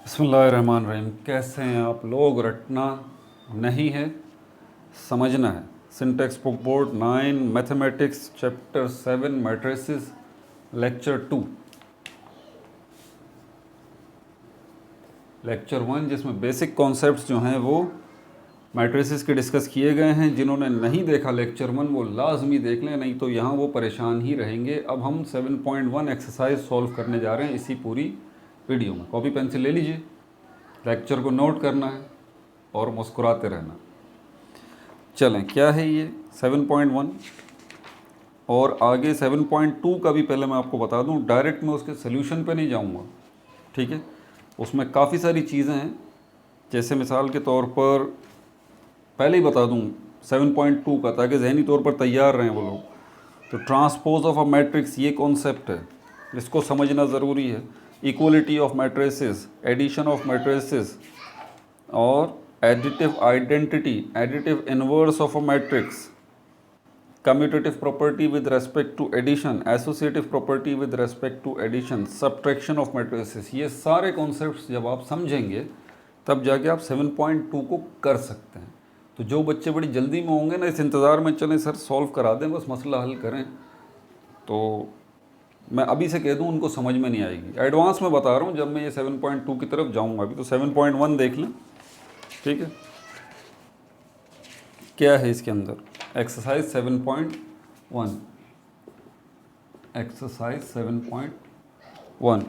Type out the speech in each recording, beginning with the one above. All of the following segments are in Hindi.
बिस्मिल्लाहिर्रहमानिर्रहीम। कैसे हैं आप लोग? रटना नहीं है, समझना है। Syntax book board 9 mathematics chapter 7 matrices lecture 2 lecture 1 जिसमें बेसिक कॉन्सेप्ट्स जो हैं वो मैट्रिसेस के डिस्कस किए गए हैं। जिन्होंने नहीं देखा लेक्चर 1 वो लाजमी देख लें, नहीं तो यहाँ वो परेशान ही रहेंगे। अब हम 7.1 एक्सरसाइज सॉल्व करने जा रहे हैं इसी पूरी वीडियो में। कॉपी पेंसिल ले लीजिए, लेक्चर को नोट करना है और मुस्कुराते रहना। चलें, क्या है ये 7.1 और आगे 7.2 का भी पहले मैं आपको बता दूं। डायरेक्ट मैं उसके सोल्यूशन पे नहीं जाऊंगा, ठीक है। उसमें काफ़ी सारी चीज़ें हैं, जैसे मिसाल के तौर पर पहले ही बता दूं 7.2 का, ताकि जहनी तौर पर तैयार रहें वो लोग। तो ट्रांसपोज ऑफ अ मैट्रिक्स ये कॉन्सेप्ट है, इसको समझना ज़रूरी है। Equality of matrices, addition of matrices और additive identity, additive inverse of a matrix, commutative property with respect to addition, associative property with respect to addition, subtraction of matrices. ये सारे कॉन्सेप्ट्स जब आप समझेंगे तब जाके आप 7.2 को कर सकते हैं। तो जो बच्चे बड़ी जल्दी में होंगे ना, इस इंतज़ार में चलें सर सॉल्व करा दें, बस मसला हल करें, तो मैं अभी से कह दूं उनको समझ में नहीं आएगी। एडवांस में बता रहा हूं जब मैं ये 7.2 की तरफ जाऊंगा। अभी तो 7.1 देख लें, ठीक है। क्या है इसके अंदर? एक्सरसाइज 7.1, एक्सरसाइज 7.1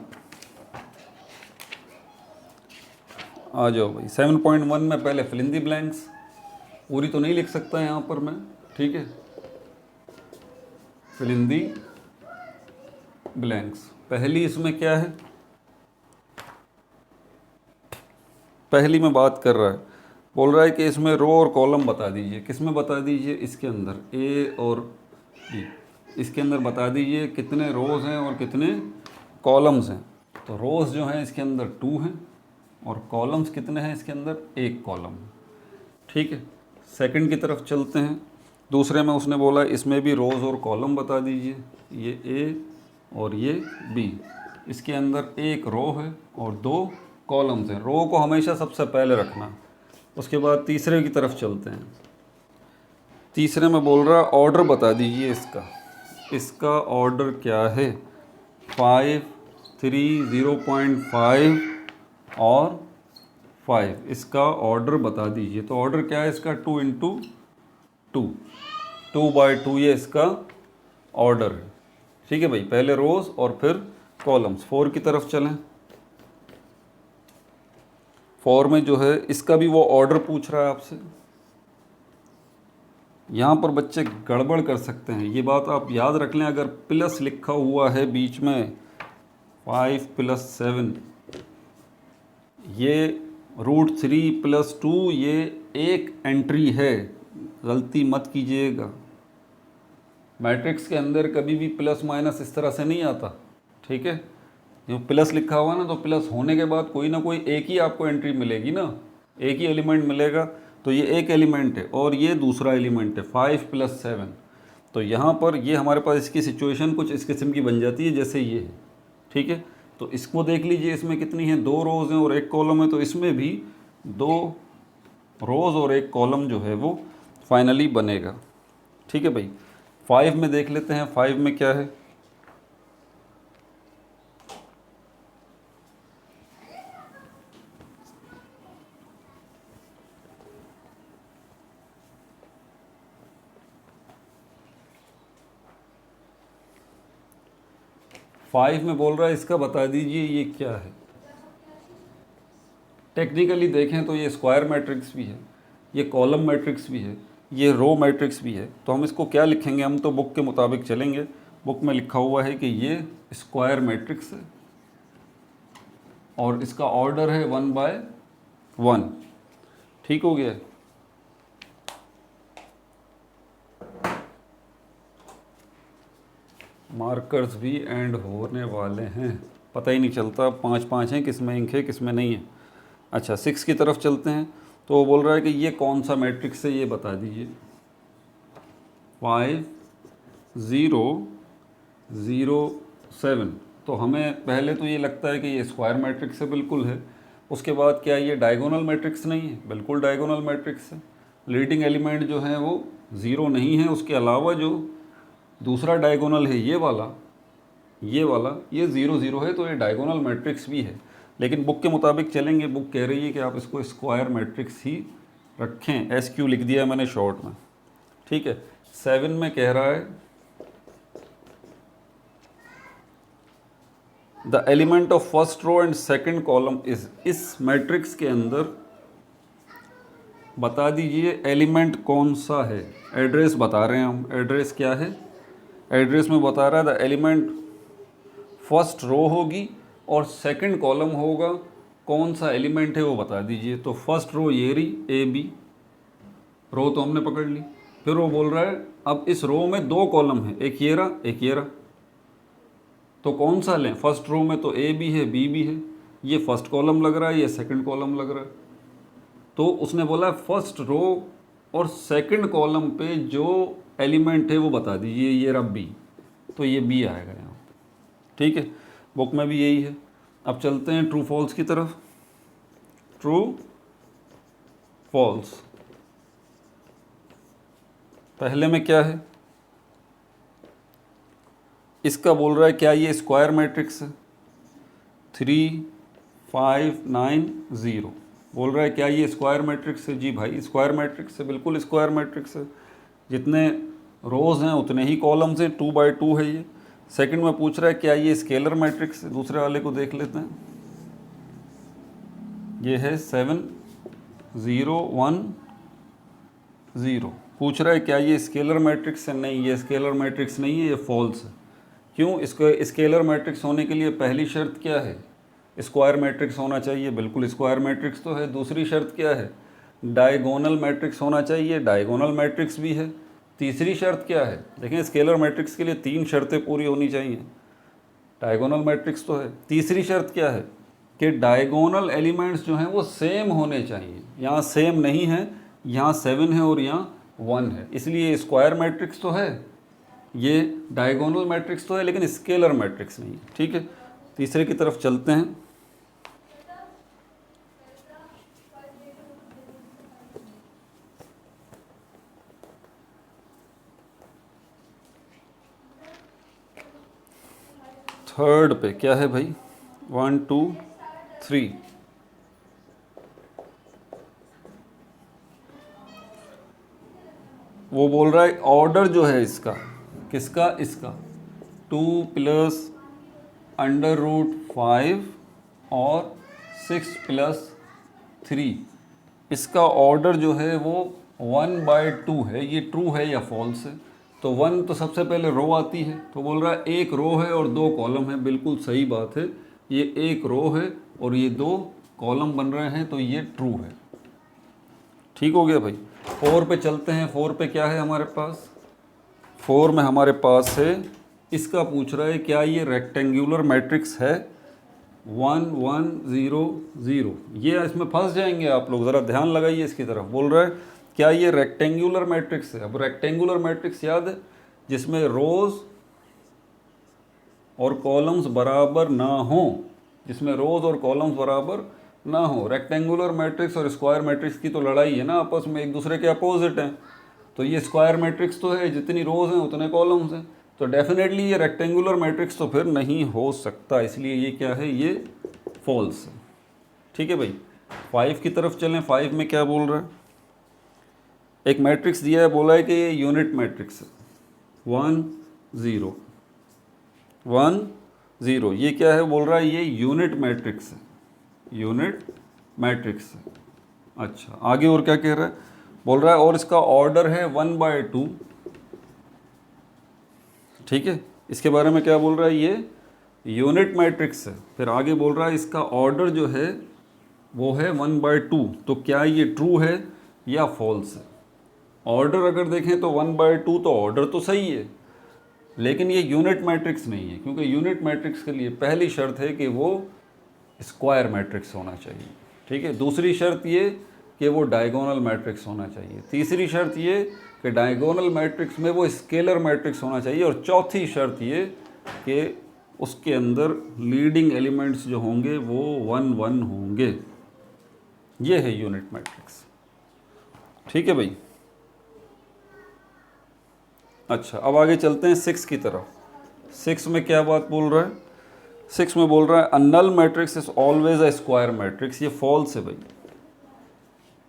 आ जाओ भाई। 7.1 में पहले फिल इन दी ब्लैंक्स, पूरी तो नहीं लिख सकता यहाँ पर मैं, ठीक है। Fill in the blanks. पहली इसमें क्या है, पहली में बात कर रहा है, बोल रहा है कि इसमें रो और कॉलम बता दीजिए। किस में बता दीजिए? इसके अंदर ए और बी, इसके अंदर बता दीजिए कितने रोज़ हैं और कितने कॉलम्स हैं। तो रोज़ जो हैं इसके अंदर 2 हैं और कॉलम्स कितने हैं इसके अंदर? 1 कॉलम, ठीक है। सेकंड की तरफ चलते हैं। दूसरे में उसने बोला इसमें भी रोज़ और कॉलम बता दीजिए, ये ए और ये बी। इसके अंदर 1 रो है और 2 कॉलम्स हैं। रो को हमेशा सबसे पहले रखना। उसके बाद तीसरे की तरफ चलते हैं। तीसरे में बोल रहा ऑर्डर बता दीजिए इसका, इसका ऑर्डर क्या है? 5, 3, 0.5 और 5, इसका ऑर्डर बता दीजिए। तो ऑर्डर क्या है इसका? 2 इंटू 2, 2/2 ये इसका ऑर्डर है, ठीक है भाई। पहले रोज़ और फिर कॉलम्स। 4 की तरफ चलें। 4 में जो है इसका भी वो ऑर्डर पूछ रहा है आपसे। यहाँ पर बच्चे गड़बड़ कर सकते हैं, ये बात आप याद रख लें। अगर प्लस लिखा हुआ है बीच में 5 + 7, ये √3 + 2, ये एक एंट्री है, गलती मत कीजिएगा। मैट्रिक्स के अंदर कभी भी प्लस माइनस इस तरह से नहीं आता, ठीक है। जो प्लस लिखा हुआ ना, तो प्लस होने के बाद कोई ना कोई एक ही आपको एंट्री मिलेगी ना, एक ही एलिमेंट मिलेगा। तो ये एक एलिमेंट है और ये दूसरा एलिमेंट है, 5 + 7। तो यहाँ पर ये हमारे पास इसकी सिचुएशन कुछ इस किस्म की बन जाती है जैसे ये है, ठीक है। तो इसको देख लीजिए, इसमें कितनी है? 2 रोज़ हैं और 1 कॉलम है। तो इसमें भी 2 रोज़ और 1 कॉलम जो है वो फाइनली बनेगा, ठीक है भाई। 5 में देख लेते हैं, 5 में क्या है? फाइव में बोल रहा है इसका बता दीजिए ये क्या है। टेक्निकली देखें तो ये स्क्वायर मैट्रिक्स भी है, ये कॉलम मैट्रिक्स भी है, ये रो मैट्रिक्स भी है। तो हम इसको क्या लिखेंगे? हम तो बुक के मुताबिक चलेंगे। बुक में लिखा हुआ है कि ये स्क्वायर मैट्रिक्स है और इसका ऑर्डर है 1/1, ठीक हो गया। मार्कर्स भी एंड होने वाले हैं, पता ही नहीं चलता 5-5 हैं, किस में इंक है किस में नहीं है। अच्छा, 6 की तरफ चलते हैं। तो वो बोल रहा है कि ये कौन सा मैट्रिक्स है ये बता दीजिए। 5, 0, 0, 7। तो हमें पहले तो ये लगता है कि ये स्क्वायर मैट्रिक्स है, बिल्कुल है। उसके बाद क्या ये डायगोनल मैट्रिक्स नहीं है? बिल्कुल डायगोनल मैट्रिक्स है। लीडिंग एलिमेंट जो है वो 0 नहीं है, उसके अलावा जो दूसरा डायगोनल है ये वाला ये 0 0 है, तो ये डायगोनल मैट्रिक्स भी है। लेकिन बुक के मुताबिक चलेंगे, बुक कह रही है कि आप इसको स्क्वायर मैट्रिक्स ही रखें। SQ लिख दिया है मैंने शॉर्ट में, ठीक है। 7 में कह रहा है the element of first row and second column is. इस मैट्रिक्स के अंदर बता दीजिए एलिमेंट कौन सा है। एड्रेस बता रहे हैं हम, एड्रेस क्या है? एड्रेस में बता रहा है द एलिमेंट फर्स्ट रो होगी और सेकंड कॉलम होगा, कौन सा एलिमेंट है वो बता दीजिए। तो फर्स्ट रो ये रही AB, रो तो हमने पकड़ ली। फिर वो बोल रहा है अब इस रो में 2 कॉलम है, एक ये रहा एक ये रहा, तो कौन सा लें? फर्स्ट रो में तो A भी है B भी है, ये फर्स्ट कॉलम लग रहा है ये सेकंड कॉलम लग रहा है। तो उसने बोला फर्स्ट रो और सेकंड कॉलम पे जो एलिमेंट है वो बता दीजिए, ये रहा B, तो ये B आएगा यहाँ, ठीक है। बुक में भी यही है। अब चलते हैं ट्रू फॉल्स की तरफ। ट्रू फॉल्स, पहले में क्या है? इसका बोल रहा है क्या ये स्क्वायर मैट्रिक्स है? 3 5 9 0 बोल रहा है क्या ये स्क्वायर मैट्रिक्स है? जी भाई स्क्वायर मैट्रिक्स है, बिल्कुल स्क्वायर मैट्रिक्स है। जितने रोज हैं उतने ही कॉलम्स हैं, 2 बाई 2 है ये। सेकंड में पूछ रहा है क्या ये स्केलर मैट्रिक्स है? दूसरे वाले को देख लेते हैं, ये है 7 0 1 0। पूछ रहा है क्या ये स्केलर मैट्रिक्स है? नहीं, ये स्केलर मैट्रिक्स नहीं है, ये फॉल्स है। क्यों? इसको स्केलर मैट्रिक्स होने के लिए पहली शर्त क्या है? स्क्वायर मैट्रिक्स होना चाहिए, बिल्कुल स्क्वायर मैट्रिक्स तो है। दूसरी शर्त क्या है? डायगोनल मैट्रिक्स होना चाहिए, डायगोनल मैट्रिक्स भी है। तीसरी शर्त क्या है? देखें स्केलर मैट्रिक्स के लिए 3 शर्तें पूरी होनी चाहिए, डायगोनल मैट्रिक्स तो है। तीसरी शर्त क्या है? कि डायगोनल एलिमेंट्स जो हैं वो सेम होने चाहिए। यहाँ सेम नहीं है, यहाँ 7 है और यहाँ 1 है, इसलिए स्क्वायर मैट्रिक्स तो है, ये डायगोनल मैट्रिक्स तो है, लेकिन स्केलर मैट्रिक्स नहीं है, ठीक है। तीसरे की तरफ चलते हैं। थर्ड पे क्या है भाई? 1 2 3। वो बोल रहा है ऑर्डर जो है इसका, किसका? इसका 2 प्लस अंडर रूट 5 और 6 प्लस 3, इसका ऑर्डर जो है वो 1/2 है। ये ट्रू है या फॉल्स है? तो 1 तो सबसे पहले रो आती है, तो बोल रहा है एक रो है और 2 कॉलम है। बिल्कुल सही बात है, ये एक रो है और ये 2 कॉलम बन रहे हैं, तो ये ट्रू है। ठीक हो गया भाई। 4 पे चलते हैं। 4 पे क्या है हमारे पास? 4 में हमारे पास है, इसका पूछ रहा है क्या ये रेक्टेंगुलर मैट्रिक्स है? 1 1 0 0। ये इसमें फंस जाएंगे आप लोग, ज़रा ध्यान लगाइए इसकी तरफ। बोल रहा है क्या ये रेक्टेंगुलर मैट्रिक्स है? अब रेक्टेंगुलर मैट्रिक्स याद है, जिसमें रोज और कॉलम्स बराबर ना हो, जिसमें रोज और कॉलम्स बराबर ना हो। रेक्टेंगुलर मैट्रिक्स और स्क्वायर मैट्रिक्स की तो लड़ाई है ना आपस में, एक दूसरे के अपोजिट हैं। तो ये स्क्वायर मैट्रिक्स तो है, जितनी रोज हैं उतने कॉलम्स हैं, तो डेफिनेटली ये रेक्टेंगुलर मैट्रिक्स तो फिर नहीं हो सकता, इसलिए ये क्या है? ये फॉल्स है। ठीक है भाई। 5 की तरफ चलें। 5 में क्या बोल रहा है? एक मैट्रिक्स दिया है, बोला है कि ये यूनिट मैट्रिक्स है। 1 0 1 0, ये क्या है? बोल रहा है ये यूनिट मैट्रिक्स है, यूनिट मैट्रिक्स है। अच्छा, आगे और क्या कह रहा है? बोल रहा है और इसका ऑर्डर है 1/2। ठीक है, इसके बारे में क्या बोल रहा है? ये यूनिट मैट्रिक्स है। फिर आगे बोल रहा है इसका ऑर्डर जो है वो है 1/2। तो क्या ये ट्रू है या फॉल्स है? ऑर्डर अगर देखें तो 1/2 तो ऑर्डर तो सही है, लेकिन ये यूनिट मैट्रिक्स नहीं है, क्योंकि यूनिट मैट्रिक्स के लिए पहली शर्त है कि वो स्क्वायर मैट्रिक्स होना चाहिए। ठीक है। दूसरी शर्त ये कि वो डायगोनल मैट्रिक्स होना चाहिए। तीसरी शर्त ये कि डायगोनल मैट्रिक्स में वो स्केलर मैट्रिक्स होना चाहिए। और चौथी शर्त ये कि उसके अंदर लीडिंग एलिमेंट्स जो होंगे वो 1 1 होंगे। ये है यूनिट मैट्रिक्स। ठीक है भाई। अच्छा, अब आगे चलते हैं 6 की तरफ। 6 में क्या बात बोल रहा है? 6 में बोल रहा है a null matrix is always a square matrix. ये फॉल्स है भाई।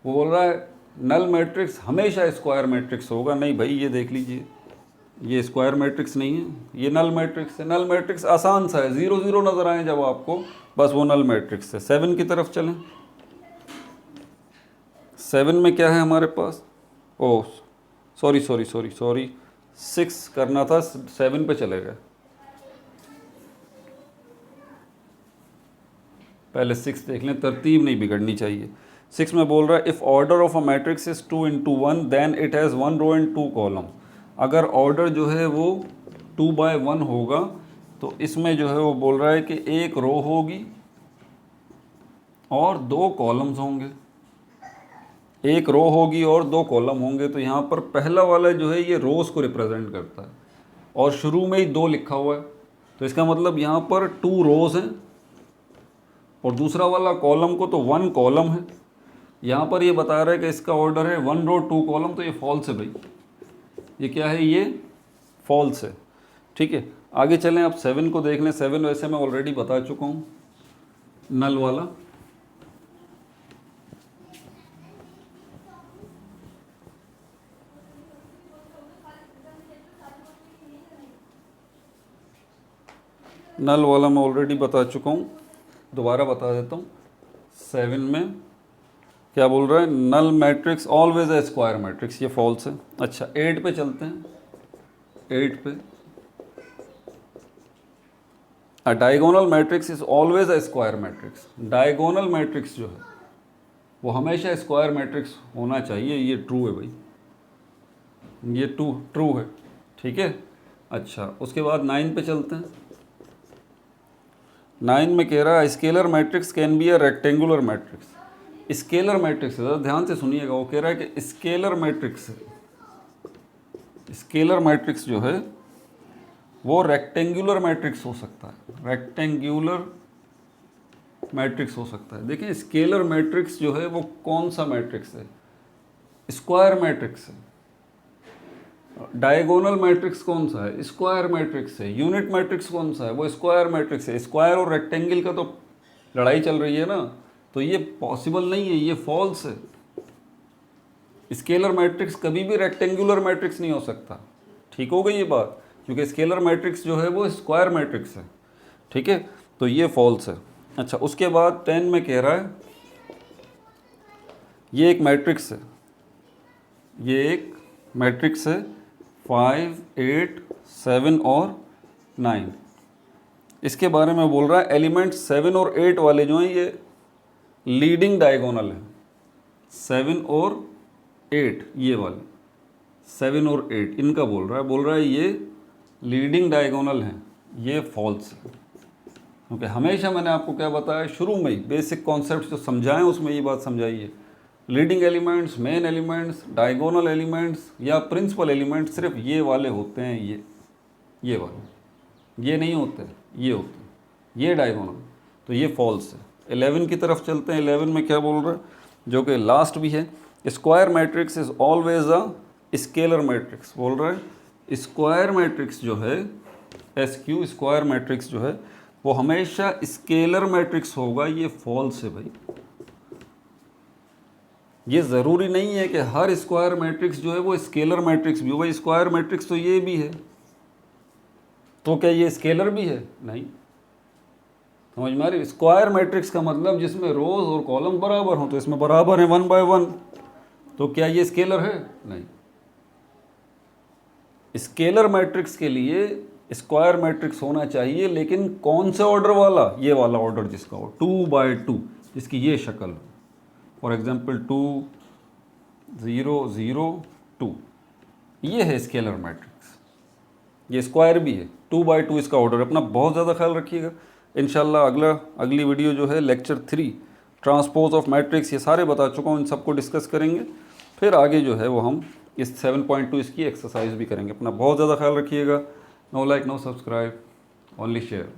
वो बोल रहा है नल मैट्रिक्स हमेशा स्क्वायर मैट्रिक्स होगा। नहीं भाई, ये देख लीजिए, ये स्क्वायर मैट्रिक्स नहीं है, ये नल मैट्रिक्स है। नल मैट्रिक्स आसान सा है, 0 0 नज़र आए जब आपको, बस वो नल मैट्रिक्स है। 7 की तरफ चलें। 7 में क्या है हमारे पास? ओह सॉरी 6 करना था, 7 पे चले गए। पहले 6 देख लें, तरतीब नहीं बिगड़नी चाहिए। 6 में बोल रहा है if order of a matrix is 2 into 1 then it has 1 row and 2 column। अगर ऑर्डर जो है वो 2/1 होगा तो इसमें जो है वो बोल रहा है कि एक रो होगी और 2 कॉलम्स होंगे। एक रो होगी और 2 कॉलम होंगे। तो यहाँ पर पहला वाला जो है ये रोज़ को रिप्रेजेंट करता है और शुरू में ही 2 लिखा हुआ है, तो इसका मतलब यहाँ पर 2 रोज़ हैं। और दूसरा वाला कॉलम को तो 1 कॉलम है। यहाँ पर ये बता रहा है कि इसका ऑर्डर है 1 रो 2 कॉलम, तो ये फॉल्स है भाई। ये क्या है? ये फॉल्स है। ठीक है, आगे चलें। अब 7 को देख लें। 7 वैसे मैं ऑलरेडी बता चुका हूँ, नल वाला। नल वाला मैं ऑलरेडी बता चुका हूँ, दोबारा बता देता हूँ। 7 में क्या बोल रहा है? Null matrix always a square matrix. ये फॉल्स है। अच्छा, 8 पे चलते हैं। 8 पे a diagonal matrix is always a square matrix. Diagonal matrix जो है वो हमेशा स्क्वायर मैट्रिक्स होना चाहिए। ये ट्रू है भाई, ये ट्रू है। ठीक है। अच्छा, उसके बाद 9 पे चलते हैं। 9 में कह रहा है scalar matrix can be a rectangular matrix. Scalar matrix है, ध्यान से सुनिएगा। वो कह रहा है कि स्केलर मैट्रिक्स जो है वो रेक्टेंगुलर मैट्रिक्स हो सकता है। रेक्टेंगुलर मैट्रिक्स हो सकता है। देखिए, स्केलर मैट्रिक्स जो है वो कौन सा मैट्रिक्स है? स्क्वायर मैट्रिक्स है। डायगोनल मैट्रिक्स कौन सा है? स्क्वायर मैट्रिक्स है। यूनिट मैट्रिक्स कौन सा है? वो स्क्वायर मैट्रिक्स है। स्क्वायर और रेक्टेंगल का तो लड़ाई चल रही है ना, तो ये पॉसिबल नहीं है, ये फॉल्स है। स्केलर मैट्रिक्स कभी भी रेक्टेंगुलर मैट्रिक्स नहीं हो सकता। ठीक हो गई ये बात? क्योंकि स्केलर मैट्रिक्स जो है वो स्क्वायर मैट्रिक्स है। ठीक है, तो ये फॉल्स है। अच्छा, उसके बाद 10 में कह रहा है ये एक मैट्रिक्स है, ये एक मैट्रिक्स है 5, 8, 7 और 9। इसके बारे में बोल रहा है एलिमेंट 7 और 8 वाले जो हैं ये लीडिंग डायगोनल है। 7 और 8 ये वाले 7 और 8 इनका बोल रहा है ये लीडिंग डायगोनल हैं। ये फॉल्स है, क्योंकि हमेशा मैंने आपको क्या बताया शुरू में ही, बेसिक कॉन्सेप्ट जो समझाएं उसमें ये बात समझाइए। Leading elements, main elements, diagonal elements या प्रिंसिपल एलिमेंट्स सिर्फ ये वाले होते हैं। ये वाले, ये नहीं होते, ये होते हैं, ये डायगोनल। तो ये फॉल्स है। 11 की तरफ चलते हैं। 11 में क्या बोल रहा है, जो कि लास्ट भी है, square matrix is always a scalar matrix. बोल रहा है स्क्वायर मैट्रिक्स जो है SQ, स्क्वायर मैट्रिक्स जो है वो हमेशा स्केलर मैट्रिक्स होगा। ये फॉल्स है भाई। ये ज़रूरी नहीं है कि हर स्क्वायर मैट्रिक्स जो है वो स्केलर मैट्रिक्स भी हो। भाई स्क्वायर मैट्रिक्स तो ये भी है, तो क्या ये स्केलर भी है? नहीं। समझ में आ रही? स्क्वायर मैट्रिक्स का मतलब जिसमें रोज और कॉलम बराबर हो, तो इसमें बराबर है 1/1, तो क्या ये स्केलर है? नहीं। स्केलर मैट्रिक्स के लिए स्क्वायर मैट्रिक्स होना चाहिए, लेकिन कौन से ऑर्डर वाला? ये वाला ऑर्डर जिसका हो 2/2, जिसकी ये शक्ल हो। फॉर एग्जाम्पल 2, 0, 0, 2, ये है स्केलर मैट्रिक्स। ये स्क्वायर भी है, 2/2 इसका ऑर्डर। अपना बहुत ज़्यादा ख्याल रखिएगा। इंशाल्लाह अगली वीडियो जो है लेक्चर 3 ट्रांसपोज ऑफ मैट्रिक्स, ये सारे बता चुका हूँ, इन सबको डिस्कस करेंगे। फिर आगे जो है वो हम इस 7.2 इसकी एक्सरसाइज भी करेंगे। अपना बहुत ज़्यादा ख्याल रखिएगा। No like, no subscribe, only share.